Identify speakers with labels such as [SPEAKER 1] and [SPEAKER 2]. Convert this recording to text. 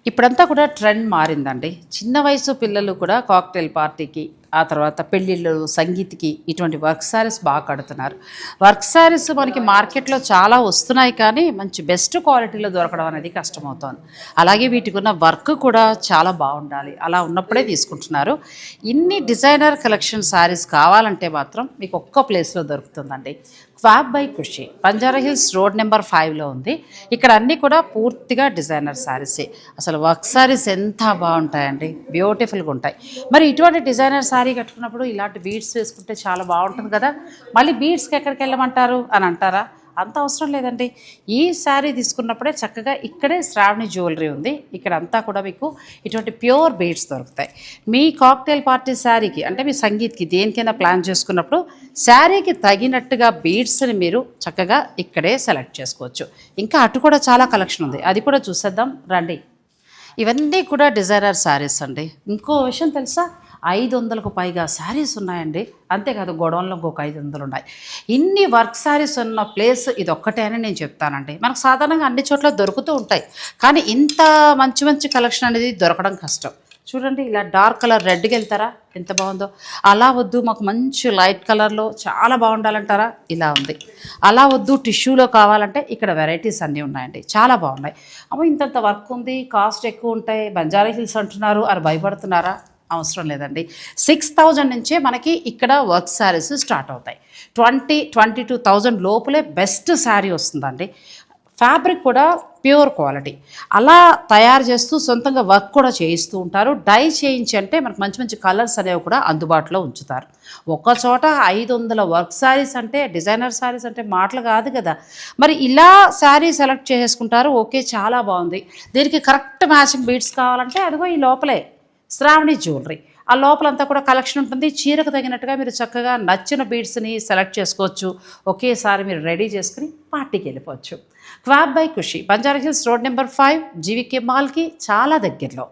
[SPEAKER 1] ఇప్పుడంతా కూడా ట్రెండ్ మారిందండి. చిన్న వయసు పిల్లలు కూడా కాక్టైల్ పార్టీకి, ఆ తర్వాత పెళ్ళిళ్ళు, సంగీత్‌కి ఇటువంటి వర్క్ శారీస్ బాగా కడుతున్నారు. వర్క్ శారీస్ మనకి మార్కెట్‌లో చాలా వస్తున్నాయి కానీ, మంచి బెస్ట్ క్వాలిటీలో దొరకడం అనేది కష్టమవుతోంది. అలాగే వీటికున్న వర్క్ కూడా చాలా బావుండాలి. అలా ఉన్నప్పుడే తీసుకుంటున్నారు. ఇన్ని డిజైనర్ కలెక్షన్ శారీస్ కావాలంటే మాత్రం మీకు ఒక్క ప్లేస్‌లో దొరుకుతుందండి. క్వాబ్ by Khushi, Banjara hills road number 5లో ఉంది. ఇక్కడ అన్నీ కూడా పూర్తిగా డిజైనర్ శారీసే. అసలు వర్క్ శారీస్ ఎంత బాగుంటాయండి, బ్యూటిఫుల్గా ఉంటాయి. మరి ఇటువంటి డిజైనర్ శారీ కట్టుకున్నప్పుడు ఇలాంటి బీడ్స్ వేసుకుంటే చాలా బాగుంటుంది కదా. మళ్ళీ బీడ్స్కి ఎక్కడికి వెళ్ళమంటారు అని అంటారా? అంత అవసరం లేదండి. ఈ శారీ తీసుకున్నప్పుడే చక్కగా ఇక్కడే శ్రావణి జ్యువెలరీ ఉంది. ఇక్కడ అంతా కూడా మీకు ఇటువంటి ప్యూర్ బీడ్స్ దొరుకుతాయి. మీ కాక్టైల్ పార్టీ శారీకి అంటే మీ సంగీత్కి దేనికైనా ప్లాన్ చేసుకున్నప్పుడు శారీకి తగినట్టుగా బీడ్స్ని మీరు చక్కగా ఇక్కడే సెలెక్ట్ చేసుకోవచ్చు. ఇంకా అటు కూడా చాలా కలెక్షన్ ఉంది, అది కూడా చూసేద్దాం రండి. ఇవన్నీ కూడా డిజైనర్ శారీస్ అండి. ఇంకో విషయం తెలుసా, 500కు పైగా శారీస్ ఉన్నాయండి. అంతేకాదు గోడౌన్లో ఇంకొక 500 ఉన్నాయి. ఇన్ని వర్క్ శారీస్ ఉన్న ప్లేస్ ఇదొక్కటే అని నేను చెప్తానండి. మనకు సాధారణంగా అన్ని చోట్ల దొరుకుతూ ఉంటాయి, కానీ ఇంత మంచి మంచి కలెక్షన్ అనేది దొరకడం కష్టం. చూడండి, ఇలా డార్క్ కలర్ రెడ్కి వెళ్తారా, ఎంత బాగుందో. అలా వద్దు మాకు మంచి లైట్ కలర్లో చాలా బాగుండాలంటారా, ఇలా ఉంది. అలా వద్దు టిష్యూలో కావాలంటే ఇక్కడ వెరైటీస్ అన్నీ ఉన్నాయండి, చాలా బాగున్నాయి. అమ్మో ఇంతంత వర్క్ ఉంది, కాస్ట్ ఎక్కువ ఉంటాయి, బంజారా హిల్స్ అంటున్నారు అని భయపడుతున్నారా? అవసరం లేదండి. 6000 నుంచే మనకి ఇక్కడ వర్క్ శారీస్ స్టార్ట్ అవుతాయి. 22,000 లోపలే బెస్ట్ శారీ వస్తుందండి. ఫ్యాబ్రిక్ కూడా ప్యూర్ క్వాలిటీ. అలా తయారు చేస్తూ సొంతంగా వర్క్ కూడా చేయిస్తూ ఉంటారు. డై చేయించి అంటే మనకు మంచి మంచి కలర్స్ అనేవి కూడా అందుబాటులో ఉంచుతారు. ఒక చోట 500 వర్క్ శారీస్ అంటే, డిజైనర్ శారీస్ అంటే మాటలు కాదు కదా. మరి ఇలా శారీ సెలెక్ట్ చేసుకుంటారు. ఓకే, చాలా బాగుంది. దీనికి కరెక్ట్ మ్యాచింగ్ బీడ్స్ కావాలంటే అదిగో ఈ లోపలే శ్రావణి జ్యువెలరీ. ఆ లోపలంతా కూడా కలెక్షన్ ఉంటుంది. చీరకు తగినట్టుగా మీరు చక్కగా నచ్చిన బీడ్స్ని సెలెక్ట్ చేసుకోవచ్చు. ఒకేసారి మీరు రెడీ చేసుకుని పార్టీకి వెళ్ళిపోవచ్చు. Khwaab by Khushi, Banjara hills road number 5, GVK మాల్కి చాలా దగ్గరలో.